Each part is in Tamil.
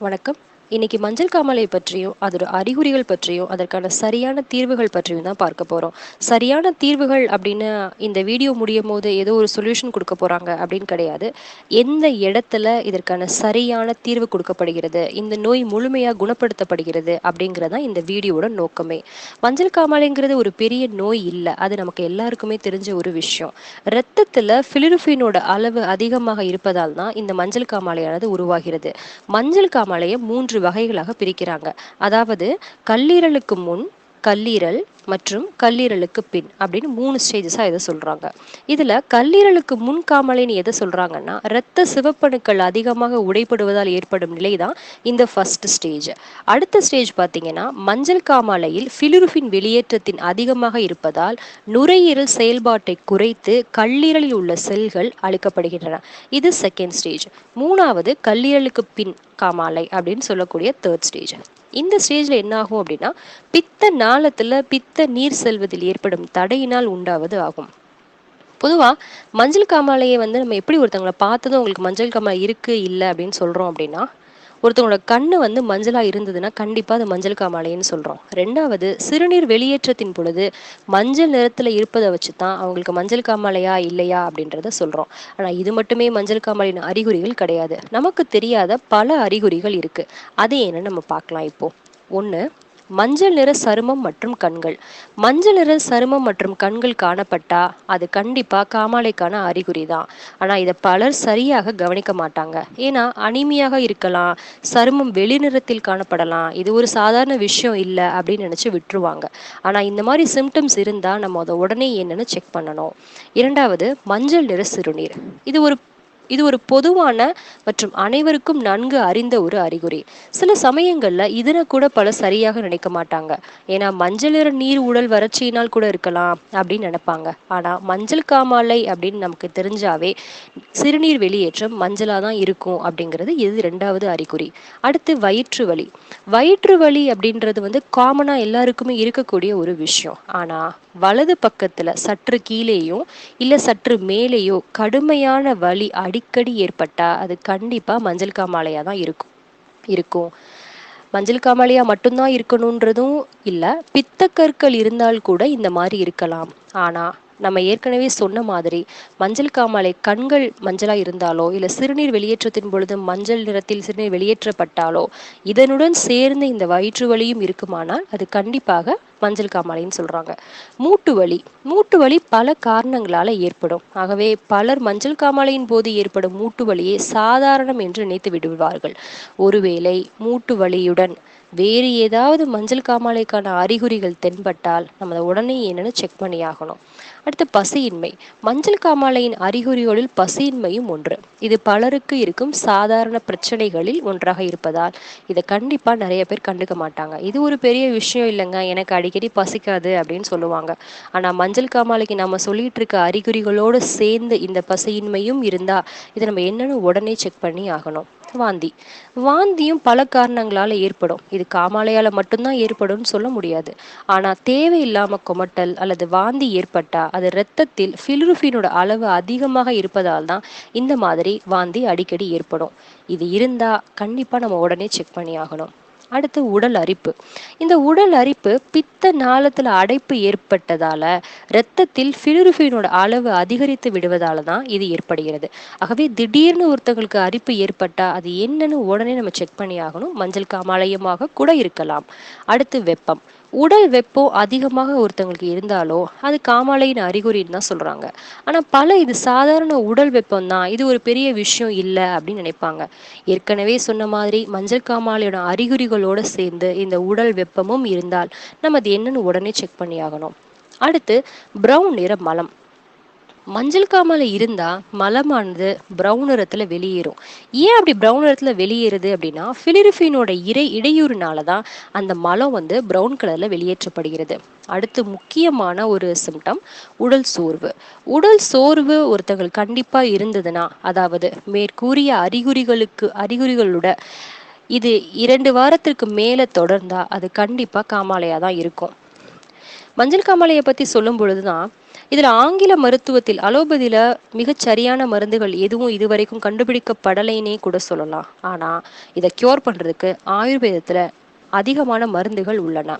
வணக்கம். இன்னைக்கு மஞ்சள் காமாலை பற்றியும், அதோட அறிகுறிகள் பற்றியும், அதற்கான சரியான தீர்வுகள் பற்றியும் தான் பார்க்க போறோம். சரியான தீர்வுகள் அப்படின்னு இந்த வீடியோ முடியும்போது ஏதோ ஒரு சொல்யூஷன் குடுக்க போறாங்க அப்படின்னு கிடையாது. எந்த இடத்துல இதற்கான சரியான தீர்வு குடுக்கப்படுகிறது, இந்த நோய் முழுமையா குணப்படுத்தப்படுகிறது அப்படிங்கிறது தான் இந்த வீடியோவோட நோக்கமே. மஞ்சள் காமாலைங்கிறது ஒரு பெரிய நோய் இல்ல. அது நமக்கு எல்லாருக்குமே தெரிஞ்ச ஒரு விஷயம். ரத்தத்துல பிலிருபினோட அளவு அதிகமாக இருப்பதால் தான் இந்த மஞ்சள் காமாலையானது உருவாகிறது. மஞ்சள் காமாலையை 3 வகைகளாக பிரிக்கிறாங்க. அதாவது கல்லீரலுக்கு முன், கல்லீரல் மற்றும் கல்லீரலுக்கு பின் அப்படின்னு 3 ஸ்டேஜஸா இதை சொல்றாங்க. இதுல கல்லீரலுக்கு முன் காமாலைன்னு எதை சொல்றாங்கன்னா, இரத்த சிவப்பணுக்கள் அதிகமாக உடைபடுவதால் ஏற்படும் நிலைதான் இந்த ஃபர்ஸ்ட் ஸ்டேஜ். அடுத்த ஸ்டேஜ் பார்த்தீங்கன்னா, மஞ்சள் காமாலையில் பிலிருபின் வெளியேற்றத்தின் அதிகமாக இருப்பதால் நுரையீரல் செயல்பாட்டை குறைத்து கல்லீரலில் உள்ள செல்கள் அழிக்கப்படுகின்றன. இது செகண்ட் ஸ்டேஜ். மூணாவது கல்லீரலுக்கு பின் காமாலை அப்படின்னு சொல்லக்கூடிய தேர்ட் ஸ்டேஜ். இந்த ஸ்டேஜ்ல என்ன ஆகும் அப்படின்னா, பித்த நாளத்துல பித்த நீர் செல்வதில் ஏற்படும் தடையினால் உண்டாவது ஆகும். பொதுவா மஞ்சள் காமாலையை நம்ம எப்படி ஒருத்தவங்களை பார்த்ததும் உங்களுக்கு மஞ்சள் காமாலை இருக்கு இல்ல அப்படின்னு சொல்றோம் அப்படின்னா, ஒருத்தவங்களோட கண்ணு மஞ்சளா இருந்ததுன்னா கண்டிப்பா அது மஞ்சள் காமாலைன்னு சொல்றோம். ரெண்டாவது, சிறுநீர் வெளியேற்றத்தின் பொழுது மஞ்சள் நிறத்துல இருப்பதை வச்சுதான் அவங்களுக்கு மஞ்சள் காமாலையா இல்லையா அப்படின்றத சொல்றோம். ஆனா இது மட்டுமே மஞ்சள் காமாலையின் அறிகுறிகள் கிடையாது. நமக்கு தெரியாத பல அறிகுறிகள் இருக்கு. அது என்னன்னு நம்ம பார்க்கலாம் இப்போ. ஒண்ணு, மஞ்சள் நிற சருமம் மற்றும் கண்கள். மஞ்சள் நிற சருமம் மற்றும் கண்கள் காணப்பட்டா அது கண்டிப்பா காமாலைக்கான அறிகுறி தான். ஆனா இதை பலர் சரியாக கவனிக்க மாட்டாங்க. ஏன்னா அனிமியாக இருக்கலாம், சருமம் வெளிநிறத்தில் காணப்படலாம், இது ஒரு சாதாரண விஷயம் இல்லை அப்படின்னு நினைச்சு விட்டுருவாங்க. ஆனா இந்த மாதிரி சிம்டம்ஸ் இருந்தா நம்ம அதை உடனே என்னன்னு செக் பண்ணணும். இரண்டாவது, மஞ்சள் நிற சிறுநீர். இது ஒரு இது ஒரு பொதுவான மற்றும் அனைவருக்கும் நன்கு அறிந்த ஒரு அறிகுறி. சில சமயங்கள்ல இதனை கூட பலர் சரியாக நினைக்க மாட்டாங்க. ஏன்னா மஞ்சள் நிற நீர் உடல் வறட்சியினால் கூட இருக்கலாம் அப்படின்னு நினைப்பாங்க. ஆனா மஞ்சள் காமாலை அப்படின்னு நமக்கு தெரிஞ்சாவே சிறுநீர் வெளியேற்றம் மஞ்சளா தான் இருக்கும் அப்படிங்கிறது இது இரண்டாவது அறிகுறி. அடுத்து வயிற்று வலி. வயிற்று வலி அப்படின்றது காமனா எல்லாருக்குமே இருக்கக்கூடிய ஒரு விஷயம். ஆனா வலது பக்கத்துல சற்று கீழேயும் இல்ல சற்று மேலேயோ கடுமையான வலி அடிக்கடி ஏற்பட்டா அது கண்டிப்பா மஞ்சள் காமாலையா தான் இருக்கும். மஞ்சள் காமாலையா மட்டும்தான் இருக்கணும்ன்றதும் இல்ல. பித்தக்கற்கள் இருந்தால் கூட இந்த மாதிரி இருக்கலாம். ஆனா நம்ம ஏற்கனவே சொன்ன மாதிரி மஞ்சள் காமாலை கண்கள் மஞ்சளா இருந்தாலோ இல்ல சிறுநீர் வெளியேற்றத்தின் பொழுது மஞ்சள் நிறத்தில் சிறுநீர் வெளியேற்றப்பட்டாலோ இதனுடன் சேர்ந்து இந்த வயிற்று வலியும் இருக்குமானால் அது கண்டிப்பாக மஞ்சள் காமாலைன்னு சொல்றாங்க. மூட்டு வலி. மூட்டு வலி பல காரணங்களால ஏற்படும். ஆகவே பலர் மஞ்சள் காமாலையின் போது ஏற்படும் மூட்டு வலியை சாதாரணம் என்று நினைத்து விடுவார்கள். ஒருவேளை மூட்டு வலியுடன் வேறு ஏதாவது மஞ்சள் காமாலைக்கான அறிகுறிகள் தென்பட்டால் நம்ம உடனே என்னன்னு செக் பண்ணி ஆகணும். அடுத்து பசியின்மை. மஞ்சள் காமாலையின் அறிகுறிகளில் பசியின்மையும் ஒன்று. இது பலருக்கு இருக்கும் சாதாரண பிரச்சனைகளில் ஒன்றாக இருப்பதால் இதை கண்டிப்பா நிறைய பேர் கண்டுக்க மாட்டாங்க. இது ஒரு பெரிய விஷயம் இல்லைங்க, எனக்கு அடிக்கடி பசிக்காது அப்படின்னு சொல்லுவாங்க. ஆனா மஞ்சள் காமாலைக்கு நம்ம சொல்லிட்டு இருக்க அறிகுறிகளோடு சேர்ந்து இந்த பசியின்மையும் இருந்தா இதை நம்ம என்னன்னு உடனே செக் பண்ணி ஆகணும். வாந்தி. வாந்தியும் பல காரணங்களால ஏற்படும். இது காமாலையால மட்டும்தான் ஏற்படும்னு சொல்ல முடியாது. ஆனா தேவையில்லாம குமட்டல் அல்லது வாந்தி ஏற்பட்டா அது இரத்தத்தில் பிலிருபினோட அளவு அதிகமாக இருப்பதால் தான் இந்த மாதிரி வாந்தி அடிக்கடி ஏற்படும். இது இருந்தா கண்டிப்பா நம்ம உடனே செக் பண்ணி ஆகணும். அடுத்து உடல் அரிப்பு. இந்த உடல் அரிப்பு பித்த நாளத்துல அடைப்பு ஏற்பட்டதால இரத்தத்தில் பிலிருபினோட அளவு அதிகரித்து விடுவதால தான் இது ஏற்படுகிறது. ஆகவே திடீர்னு ஒருத்தங்களுக்கு அரிப்பு ஏற்பட்டா அது என்னன்னு உடனே நம்ம செக் பண்ணி ஆகணும். மஞ்சள் காமாலையமாக கூட இருக்கலாம். அடுத்து வெப்பம். உடல் வெப்பம் அதிகமாக ஒருத்தவங்களுக்கு இருந்தாலோ அது காமாலையின் அறிகுறின்னு தான் சொல்றாங்க. ஆனா பல இது சாதாரண உடல் வெப்பம் தான், இது ஒரு பெரிய விஷயம் இல்லை அப்படின்னு நினைப்பாங்க. ஏற்கனவே சொன்ன மாதிரி மஞ்சள் காமாலையோட அறிகுறிகளோட சேர்ந்து இந்த உடல் வெப்பமும் இருந்தால் நம்ம அது என்னன்னு உடனே செக் பண்ணி ஆகணும். அடுத்து பிரவுன் நிற மலம். மஞ்சள் காமாலை இருந்தா மலமானது பிரவுன் நிறத்துல வெளியேறும். ஏன் அப்படி பிரவுன் நிறத்துல வெளியேறுது அப்படின்னா, பிலிருபினோட இடையூறுனாலதான் அந்த மலம் பிரவுன் கலர்ல வெளியேற்றப்படுகிறது. அடுத்து முக்கியமான ஒரு சிம்டம் உடல் சோர்வு. உடல் சோர்வு ஒருத்தங்களுக்கு கண்டிப்பா இருந்ததுன்னா, அதாவது மேற்கூறிய அறிகுறிகளோட இது 2 வாரத்திற்கு மேல தொடர்ந்தா அது கண்டிப்பா காமாலையா தான் இருக்கும். மஞ்சள் காமாலையை பத்தி சொல்லும் பொழுதுதான் இதுல ஆங்கில மருத்துவத்தில் அலோபதியில மிகச் சரியான மருந்துகள் எதுவும் இதுவரைக்கும் கண்டுபிடிக்கப்படலைன்னே கூட சொல்லலாம். ஆனா இத கியூர் பண்றதுக்கு ஆயுர்வேதத்துல அதிகமான மருந்துகள் உள்ளன.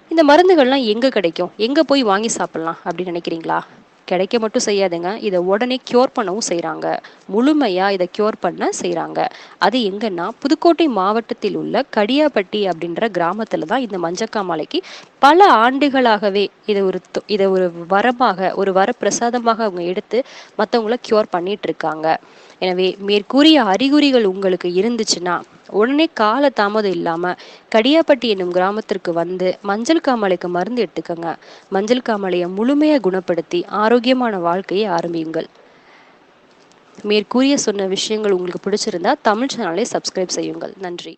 இந்த மருந்துகள்லாம் எங்க கிடைக்கும்? எங்க போய் வாங்கி சாப்பிடலாம் அப்படின்னு நினைக்கிறீங்களா? கிடைக்க மட்டும் செய்யாதுங்க. இத உடனே கியூர் பண்ணவும் செய்றாங்க. முழுமையா இத கியூர் பண்ண செய்றாங்க. அது எங்கன்னா, புதுக்கோட்டை மாவட்டத்தில் உள்ள கடியாப்பட்டி அப்படின்ற கிராமத்துல தான் இந்த மஞ்சக்காமாலைக்கு பல ஆண்டுகளாகவே இத ஒரு வரமாக, ஒரு வரப்பிரசாதமாக அவங்க எடுத்து மத்தவங்கள கியூர் பண்ணிட்டு இருக்காங்க. எனவே மேற்கூறிய அறிகுறிகள் உங்களுக்கு இருந்துச்சுன்னா, உடனே கால தாமதம் இல்லாம கடியாப்பட்டி என்னும் கிராமத்திற்கு வந்து மஞ்சள் காமாலைக்கு மருந்து எடுத்துக்கங்க. மஞ்சள் காமாலைய முழுமையா குணப்படுத்தி ஆரோக்கியமான வாழ்க்கையை ஆரம்பியுங்கள். மேற்கூறிய சொன்ன விஷயங்கள் உங்களுக்கு பிடிச்சிருந்தா தமிழ் சேனலை சப்ஸ்கிரைப் செய்யுங்கள். நன்றி.